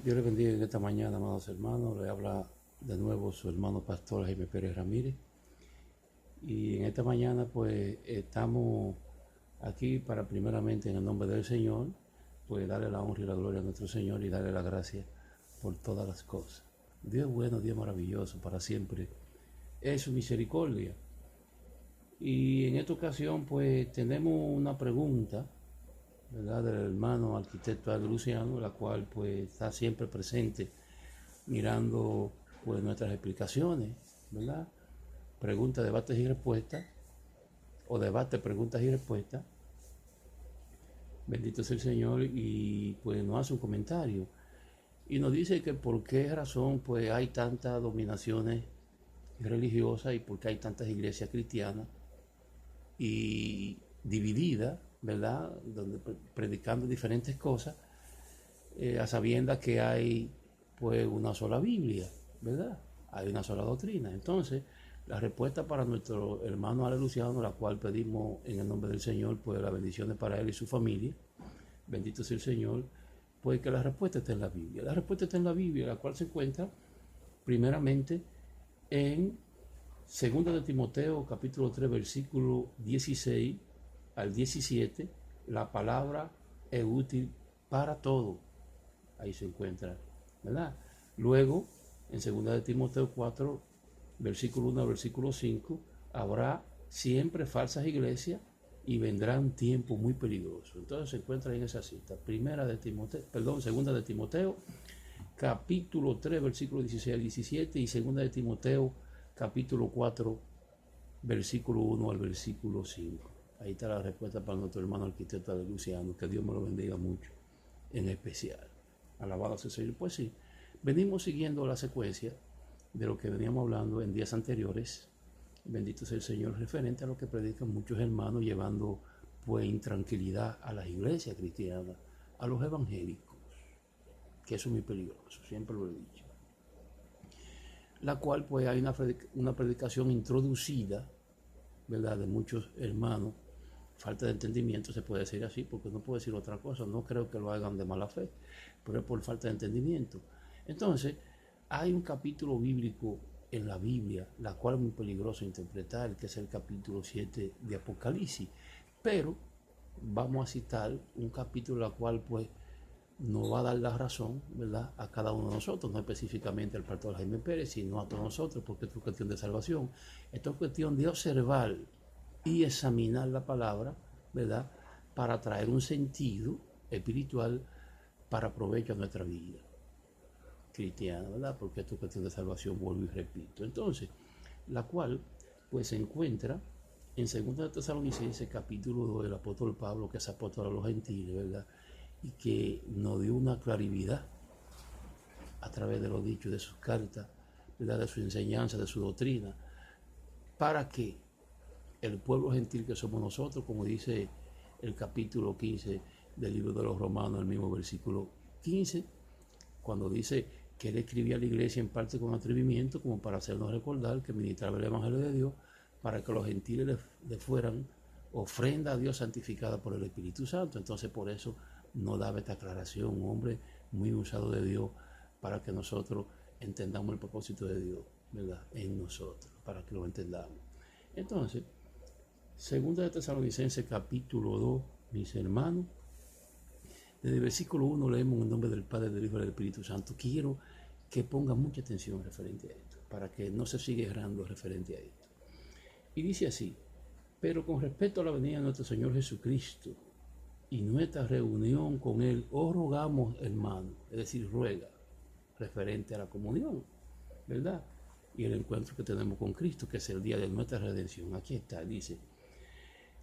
Dios le bendiga en esta mañana, amados hermanos. Le habla de nuevo su hermano pastor Jaime Pérez Ramírez. Y en esta mañana pues estamos aquí para primeramente en el nombre del Señor, pues darle la honra y la gloria a nuestro Señor y darle la gracia por todas las cosas. Dios es bueno, Dios es maravilloso, para siempre es su misericordia. Y en esta ocasión pues tenemos una pregunta, ¿verdad?, del hermano arquitecto Aldo Luciano, la cual pues está siempre presente mirando pues nuestras explicaciones, ¿verdad? Preguntas, debates y respuestas, o debate, preguntas y respuestas. Bendito sea el Señor, y pues nos hace un comentario y nos dice que por qué razón pues hay tantas dominaciones religiosas y por qué hay tantas iglesias cristianas y divididas, ¿verdad?, donde predicando diferentes cosas, a sabiendas que hay pues una sola Biblia, ¿verdad? Hay una sola doctrina. Entonces, la respuesta para nuestro hermano Ale Luciano, la cual pedimos en el nombre del Señor, pues las bendiciones para él y su familia, bendito sea el Señor, pues que la respuesta está en la Biblia. La respuesta está en la Biblia, la cual se encuentra primeramente en 2 de Timoteo, capítulo 3, versículo 16 al 17, la palabra es útil para todo. Ahí se encuentra, ¿verdad? Luego, en 2 de Timoteo 4, versículo 1 al versículo 5, habrá siempre falsas iglesias y vendrá un tiempo muy peligroso. Entonces se encuentra en esa cita. 2 de Timoteo, capítulo 3, versículo 16 al 17, y 2 de Timoteo, capítulo 4, versículo 1 al versículo 5. Ahí está la respuesta para nuestro hermano arquitecto de Luciano. Que Dios me lo bendiga mucho, en especial. Alabado sea el Señor. Pues sí, venimos siguiendo la secuencia de lo que veníamos hablando en días anteriores. Bendito sea el Señor, referente a lo que predican muchos hermanos, llevando pues intranquilidad a las iglesias cristianas, a los evangélicos, que eso es muy peligroso, siempre lo he dicho. La cual pues hay una predicación introducida, ¿verdad?, de muchos hermanos, falta de entendimiento, se puede decir así, porque no puedo decir otra cosa. No creo que lo hagan de mala fe, pero es por falta de entendimiento. Entonces, hay un capítulo bíblico en la Biblia, la cual es muy peligroso interpretar, que es el capítulo 7 de Apocalipsis. Pero vamos a citar un capítulo la cual pues nos va a dar la razón, ¿verdad?, a cada uno de nosotros, no específicamente al pastor Jaime Pérez, sino a todos nosotros, porque esto es cuestión de salvación. Esto es cuestión de observar y examinar la palabra, ¿verdad?, para traer un sentido espiritual para provecho a nuestra vida cristiana, ¿verdad?, porque esto es cuestión de salvación, vuelvo y repito. Entonces, la cual pues se encuentra en 2 de Tesalonicenses, capítulo 2, del apóstol Pablo, que es apóstol a los gentiles, ¿verdad?, y que nos dio una claridad a través de los dichos de sus cartas, ¿verdad?, de su enseñanza, de su doctrina, para que el pueblo gentil que somos nosotros, como dice el capítulo 15 del libro de los Romanos, el mismo versículo 15, cuando dice que él escribía a la iglesia en parte con atrevimiento, como para hacernos recordar que ministraba el evangelio de Dios, para que los gentiles le fueran ofrenda a Dios santificada por el Espíritu Santo. Entonces por eso nos daba esta aclaración, un hombre muy usado de Dios, para que nosotros entendamos el propósito de Dios, ¿verdad?, en nosotros, para que lo entendamos. Entonces, 2 de Tesalonicenses capítulo 2, mis hermanos, desde el versículo 1 leemos en el nombre del Padre, del Hijo y del Espíritu Santo. Quiero que pongan mucha atención referente a esto, para que no se siga errando referente a esto. Y dice así: pero con respecto a la venida de nuestro Señor Jesucristo y nuestra reunión con Él, os rogamos, hermano, es decir, ruega, referente a la comunión, ¿verdad?, y el encuentro que tenemos con Cristo, que es el día de nuestra redención. Aquí está, dice: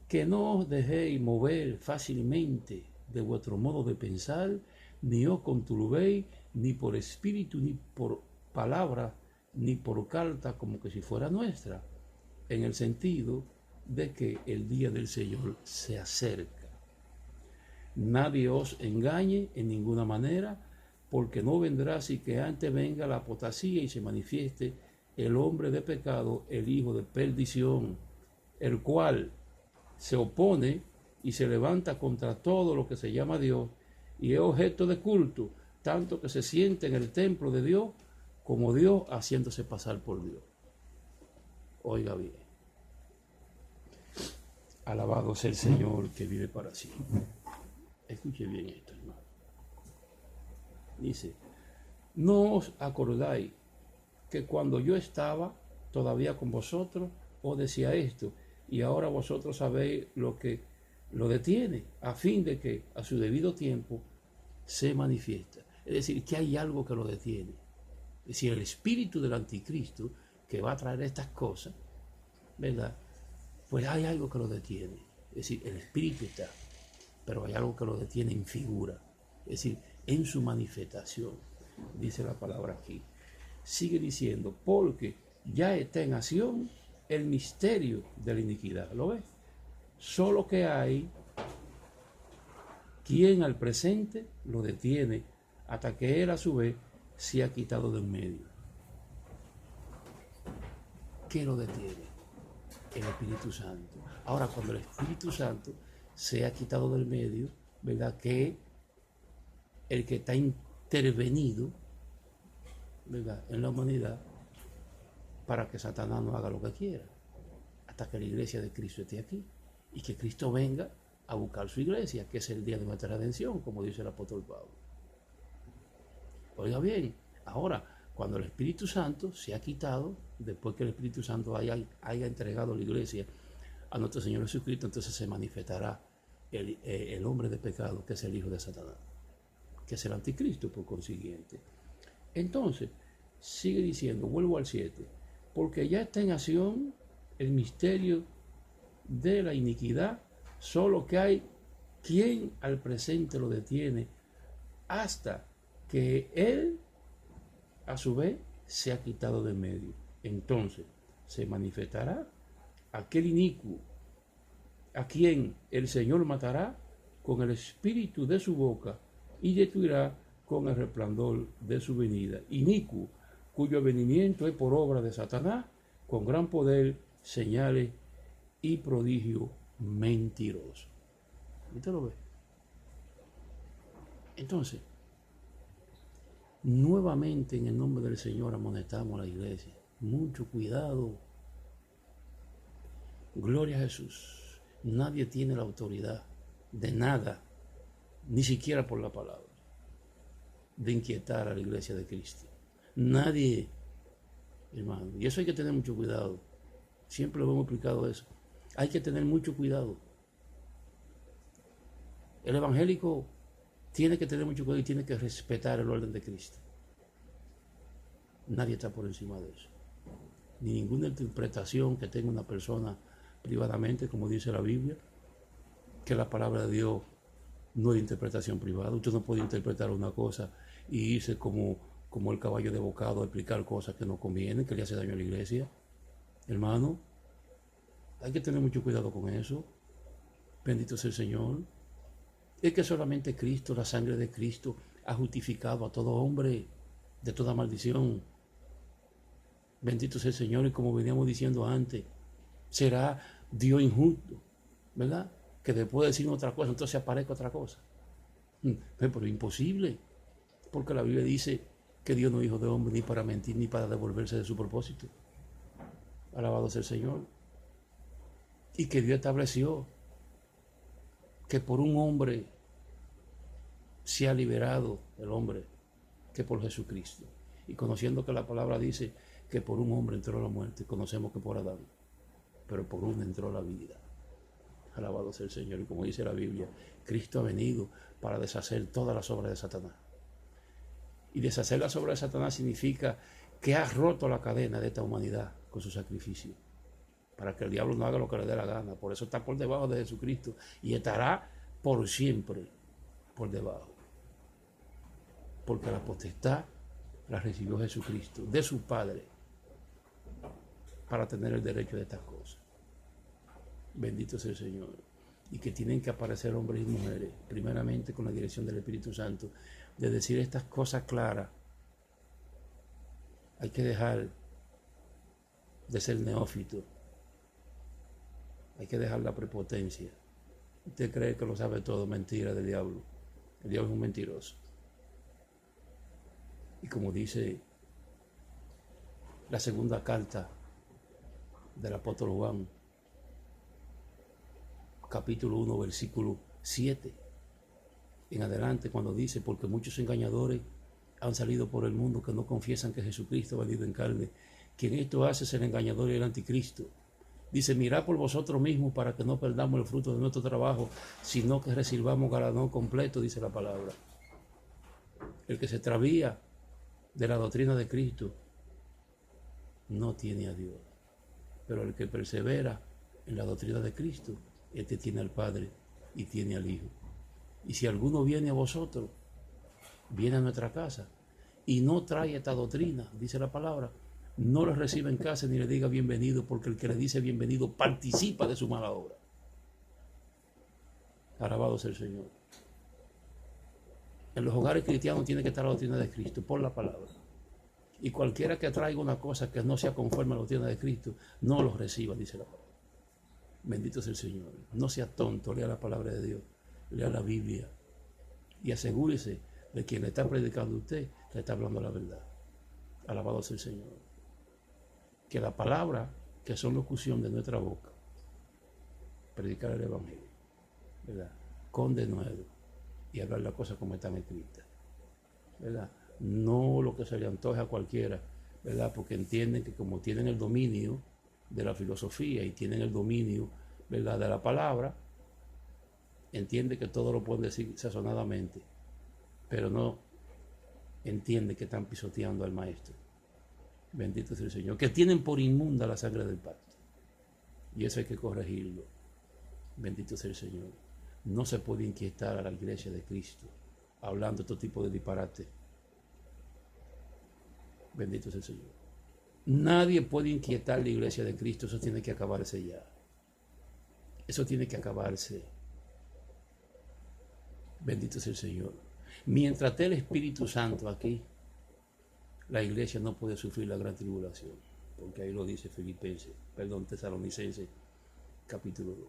que no os dejéis mover fácilmente de vuestro modo de pensar, ni os conturbéis, ni por espíritu, ni por palabra, ni por carta, como que si fuera nuestra, en el sentido de que el día del Señor se acerca. Nadie os engañe en ninguna manera, porque no vendrá si que antes venga la apostasía y se manifieste el hombre de pecado, el hijo de perdición, el cual se opone y se levanta contra todo lo que se llama Dios y es objeto de culto, tanto que se siente en el templo de Dios como Dios haciéndose pasar por Dios. Oiga bien. Alabado sea el Señor que vive para siempre. Escuche bien esto, hermano. Dice, no os acordáis que cuando yo estaba todavía con vosotros, os decía esto, y ahora vosotros sabéis lo que lo detiene, a fin de que a su debido tiempo se manifiesta. Es decir, que hay algo que lo detiene. Es decir, el espíritu del anticristo que va a traer estas cosas, ¿verdad? Pues hay algo que lo detiene. Es decir, el espíritu está, pero hay algo que lo detiene en figura. Es decir, en su manifestación, dice la palabra aquí. Sigue diciendo, porque ya está en acción el misterio de la iniquidad. ¿Lo ves? Solo que hay quien al presente lo detiene hasta que él a su vez se ha quitado del medio. ¿Qué lo detiene? El Espíritu Santo. Ahora, cuando el Espíritu Santo se ha quitado del medio, ¿verdad? Que el que está intervenido, ¿verdad?, en la humanidad, para que Satanás no haga lo que quiera, hasta que la iglesia de Cristo esté aquí y que Cristo venga a buscar su iglesia, que es el día de nuestra redención, como dice el apóstol Pablo. Oiga bien, ahora, cuando el Espíritu Santo se ha quitado, después que el Espíritu Santo haya entregado la iglesia a nuestro Señor Jesucristo, entonces se manifestará el hombre de pecado, que es el hijo de Satanás, que es el anticristo por consiguiente. Entonces, sigue diciendo, vuelvo al 7, porque ya está en acción el misterio de la iniquidad, solo que hay quien al presente lo detiene hasta que él a su vez se ha quitado de medio. Entonces se manifestará aquel inicuo a quien el Señor matará con el espíritu de su boca y destruirá con el resplandor de su venida. Inicuo, cuyo venimiento es por obra de Satanás, con gran poder, señales y prodigio mentiroso. ¿Usted lo ve? Entonces, nuevamente en el nombre del Señor amonestamos a la iglesia. Mucho cuidado. Gloria a Jesús. Nadie tiene la autoridad de nada, ni siquiera por la palabra, de inquietar a la iglesia de Cristo. Nadie, hermano. Y eso hay que tener mucho cuidado. Siempre lo hemos explicado eso. Hay que tener mucho cuidado. El evangélico tiene que tener mucho cuidado y tiene que respetar el orden de Cristo. Nadie está por encima de eso. Ni ninguna interpretación que tenga una persona privadamente, como dice la Biblia, que la palabra de Dios no es interpretación privada. Usted no puede interpretar una cosa y irse como el caballo de bocado a explicar cosas que no convienen, que le hace daño a la iglesia. Hermano, hay que tener mucho cuidado con eso. Bendito sea el Señor. Es que solamente Cristo, la sangre de Cristo, ha justificado a todo hombre de toda maldición. Bendito sea el Señor. Y como veníamos diciendo antes, será Dios injusto, ¿verdad? Que después de decir otra cosa, entonces aparezca otra cosa. Pero es imposible, porque la Biblia dice que Dios no es hijo de hombre ni para mentir ni para devolverse de su propósito. Alabado sea el Señor. Y que Dios estableció que por un hombre se ha liberado el hombre, que por Jesucristo. Y conociendo que la palabra dice que por un hombre entró la muerte, conocemos que por Adán, pero por uno entró la vida. Alabado sea el Señor. Y como dice la Biblia, Cristo ha venido para deshacer todas las obras de Satanás. Y deshacer las obras de Satanás significa que ha roto la cadena de esta humanidad con su sacrificio, para que el diablo no haga lo que le dé la gana. Por eso está por debajo de Jesucristo y estará por siempre por debajo, porque la potestad la recibió Jesucristo de su Padre para tener el derecho de estas cosas. Bendito sea el Señor. Y que tienen que aparecer hombres y mujeres, primeramente con la dirección del Espíritu Santo, de decir estas cosas claras. Hay que dejar de ser neófito. Hay que dejar la prepotencia. Usted cree que lo sabe todo, mentira del diablo. El diablo es un mentiroso. Y como dice la segunda carta del apóstol Juan, capítulo 1, versículo 7, en adelante, cuando dice, porque muchos engañadores han salido por el mundo que no confiesan que Jesucristo ha venido en carne. Quien esto hace es el engañador y el anticristo. Dice, mirad por vosotros mismos para que no perdamos el fruto de nuestro trabajo, sino que recibamos galardón completo, dice la palabra. El que se extravía de la doctrina de Cristo no tiene a Dios. Pero el que persevera en la doctrina de Cristo, este tiene al Padre y tiene al Hijo. Y si alguno viene a vosotros, viene a nuestra casa y no trae esta doctrina, dice la palabra, no lo reciba en casa ni le diga bienvenido, porque el que le dice bienvenido participa de su mala obra. Alabado sea el Señor. En los hogares cristianos tiene que estar la doctrina de Cristo por la palabra. Y cualquiera que traiga una cosa que no sea conforme a la doctrina de Cristo, no lo reciba, dice la palabra. Bendito sea el Señor. No sea tonto, lea la palabra de Dios, lea la Biblia y asegúrese de quien le está predicando a usted, le está hablando la verdad. Alabado sea el Señor. Que la palabra, que son locución de nuestra boca, predicar el Evangelio, ¿verdad? Con denuedo y hablar las cosas como están escritas, ¿verdad? No lo que se le antoje a cualquiera, ¿verdad? Porque entienden que como tienen el dominio de la filosofía y tienen el dominio, ¿verdad?, de la palabra, entiende que todo lo pueden decir sazonadamente, pero no entiende que están pisoteando al maestro. Bendito sea el Señor. Que tienen por inmunda la sangre del pacto. Y eso hay que corregirlo. Bendito sea el Señor. No se puede inquietar a la iglesia de Cristo hablando de este tipo de disparate. Bendito sea el Señor. Nadie puede inquietar a la iglesia de Cristo. Eso tiene que acabarse ya. Eso tiene que acabarse. Bendito sea el Señor. Mientras esté el Espíritu Santo aquí, la iglesia no puede sufrir la gran tribulación, porque ahí lo dice Tesalonicenses, capítulo 2.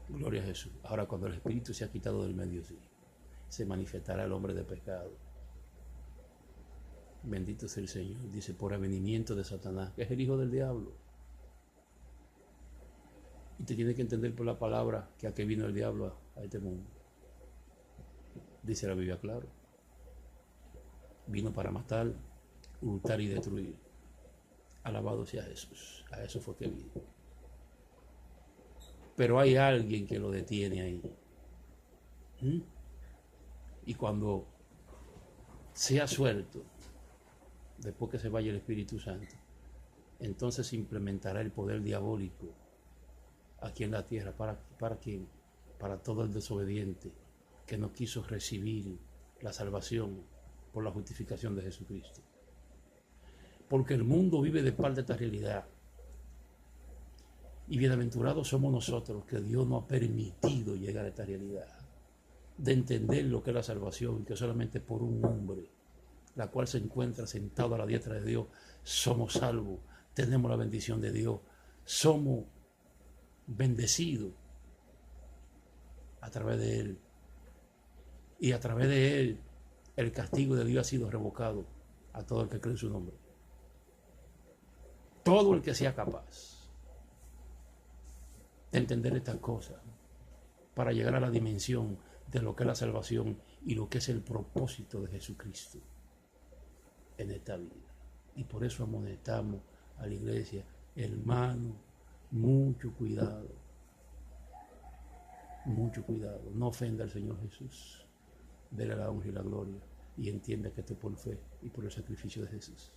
Gloria a Jesús. Ahora, cuando el Espíritu se ha quitado del medio, sí, se manifestará el hombre de pecado. Bendito sea el Señor. Dice, por avenimiento de Satanás, que es el hijo del diablo. Y te tiene que entender por la palabra que a qué vino el diablo a este mundo. Dice la Biblia claro. Vino para matar, hurtar y destruir. Alabado sea Jesús. A eso fue que vino. Pero hay alguien que lo detiene ahí. Y cuando sea suelto, después que se vaya el Espíritu Santo, entonces se implementará el poder diabólico aquí en la tierra. ¿Para quién? Para todo el desobediente que no quiso recibir la salvación por la justificación de Jesucristo. Porque el mundo vive de parte de esta realidad. Y bienaventurados somos nosotros que Dios nos ha permitido llegar a esta realidad, de entender lo que es la salvación, que solamente por un hombre, la cual se encuentra sentado a la diestra de Dios, somos salvos, tenemos la bendición de Dios, somos bendecidos a través de Él. Y a través de Él, el castigo de Dios ha sido revocado a todo el que cree en su nombre. Todo el que sea capaz de entender estas cosas para llegar a la dimensión de lo que es la salvación y lo que es el propósito de Jesucristo en esta vida. Y por eso amonestamos a la iglesia, hermano, mucho cuidado, no ofenda al Señor Jesús, dele la honra y la gloria y entienda que esto es por fe y por el sacrificio de Jesús.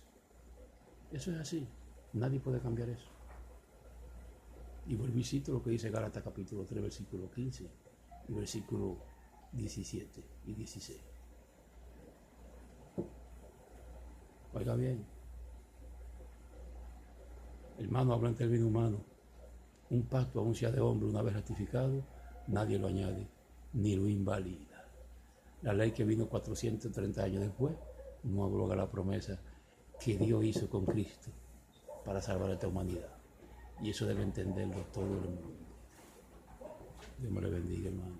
Eso es así, nadie puede cambiar eso. Y vuelvo y cito lo que dice Gálatas capítulo 3, versículo 15 y versículo 17 y 16. Oiga bien, hermano, habla en términos humanos. Un pacto, aun sea de hombre, una vez ratificado, nadie lo añade ni lo invalida. La ley que vino 430 años después no abroga la promesa que Dios hizo con Cristo para salvar a esta humanidad. Y eso debe entenderlo todo el mundo. Dios me le bendiga, hermano.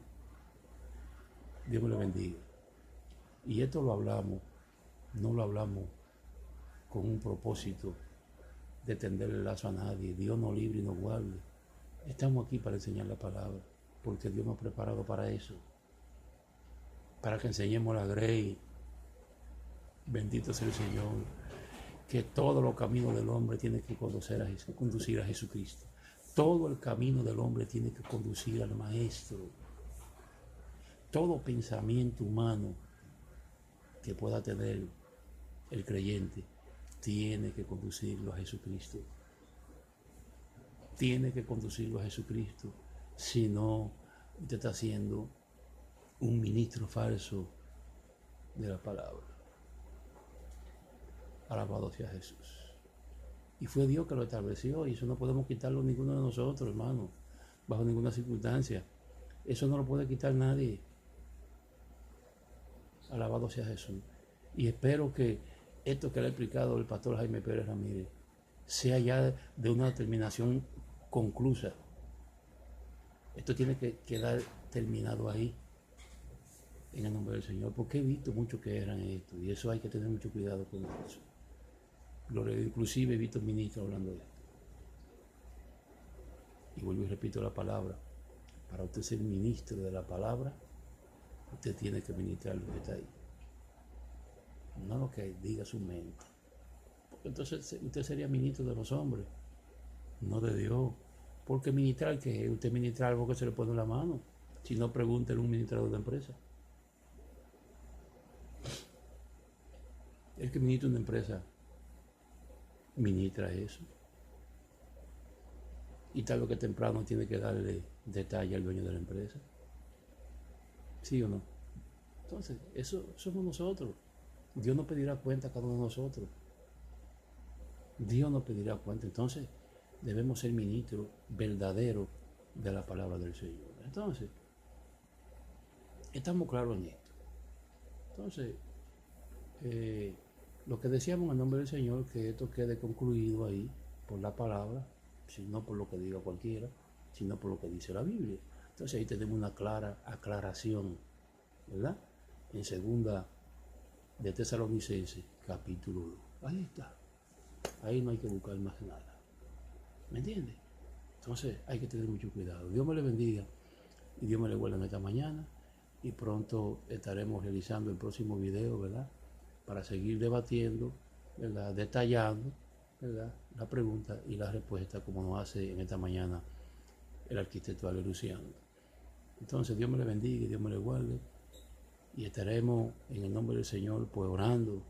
Dios me le bendiga. Y esto lo hablamos, no lo hablamos con un propósito de tenderle el lazo a nadie. Dios nos libre y nos guarde. Estamos aquí para enseñar la palabra, porque Dios nos ha preparado para eso, para que enseñemos la grey. Bendito sea el Señor, que todos los caminos del hombre tienen que conducir a Jesucristo. Todo el camino del hombre tiene que conducir al Maestro. Todo pensamiento humano que pueda tener el creyente tiene que conducirlo a Jesucristo. Tiene que conducirlo a Jesucristo. Si no, usted está siendo un ministro falso de la palabra. Alabado sea Jesús. Y fue Dios que lo estableció, y eso no podemos quitarlo ninguno de nosotros, hermano, bajo ninguna circunstancia. Eso no lo puede quitar nadie. Alabado sea Jesús. Y espero que esto que le ha explicado el pastor Jaime Pérez Ramírez sea ya de una determinación conclusa. Esto tiene que quedar terminado ahí, en el nombre del Señor, porque he visto muchos que eran esto, y eso hay que tener mucho cuidado con eso. Inclusive he visto ministros hablando de esto. Y vuelvo y repito la palabra: para usted ser ministro de la palabra, usted tiene que ministrar lo que está ahí, no lo que diga su mente, porque entonces usted sería ministro de los hombres, no de Dios. Porque ministrar, que usted ministra algo que se le pone en la mano. Si no, pregúntele a un administrador de empresa. El que ministra una empresa ministra eso, y tarde que temprano tiene que darle detalle al dueño de la empresa. ¿Sí o no? Entonces, eso somos nosotros. Dios nos pedirá cuenta a cada uno de nosotros. Dios nos pedirá cuenta. Entonces, debemos ser ministros verdaderos de la palabra del Señor. Entonces, estamos claros en esto. Entonces, lo que decíamos en el nombre del Señor, que esto quede concluido ahí por la palabra, no por lo que diga cualquiera, sino por lo que dice la Biblia. Entonces ahí tenemos una clara aclaración, ¿verdad? En segunda de Tesalonicenses, capítulo 2. Ahí está. Ahí no hay que buscar más nada. ¿Me entiendes? Entonces hay que tener mucho cuidado. Dios me le bendiga y Dios me le guarde en esta mañana. Y pronto estaremos realizando el próximo video, ¿verdad? Para seguir debatiendo, ¿verdad? Detallando, ¿verdad? La pregunta y la respuesta, como nos hace en esta mañana el arquitecto Ale Luciano. Entonces Dios me le bendiga y Dios me le guarde, y estaremos en el nombre del Señor pues orando,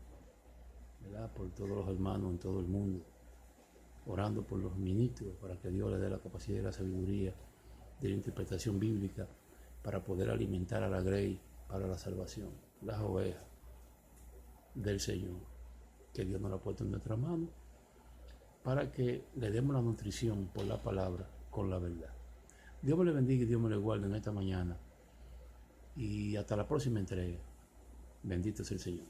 ¿verdad? Por todos los hermanos en todo el mundo, orando por los ministros para que Dios les dé la capacidad y la sabiduría de la interpretación bíblica para poder alimentar a la grey para la salvación, las ovejas del Señor, que Dios nos la ha puesto en nuestras manos, para que le demos la nutrición por la palabra con la verdad. Dios me le bendiga y Dios me le guarde en esta mañana, y hasta la próxima entrega. Bendito sea el Señor.